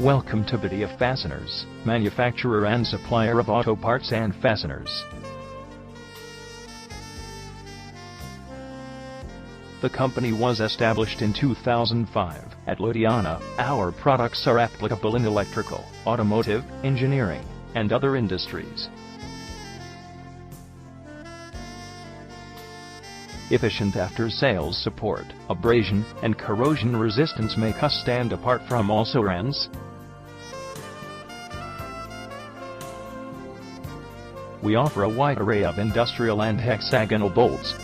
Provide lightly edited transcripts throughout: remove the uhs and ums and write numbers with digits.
Welcome to Bhatia Fasteners, manufacturer and supplier of auto parts and fasteners. The company was established in 2005 at Ludhiana. Our products are applicable in electrical, automotive, engineering, and other industries. Efficient after-sales support, abrasion, and corrosion resistance make us stand apart from also brands. We offer a wide array of industrial and hexagonal bolts.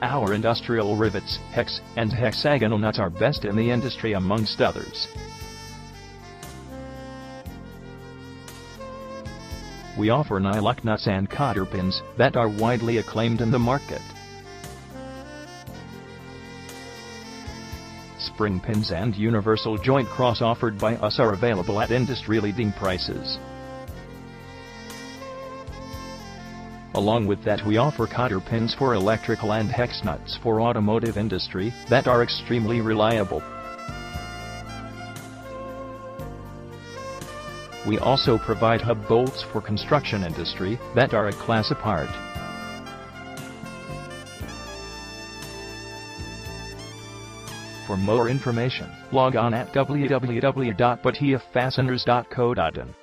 Our industrial rivets, hex, and hexagonal nuts are best in the industry amongst others. We offer nylock nuts and cotter pins that are widely acclaimed in the market. Spring pins and universal joint cross offered by us are available at industry-leading prices. Along with that, we offer cotter pins for electrical and hex nuts for automotive industry that are extremely reliable. We also provide hub bolts for construction industry that are a class apart. For more information, log on at www.bhatiafasteners.co.in.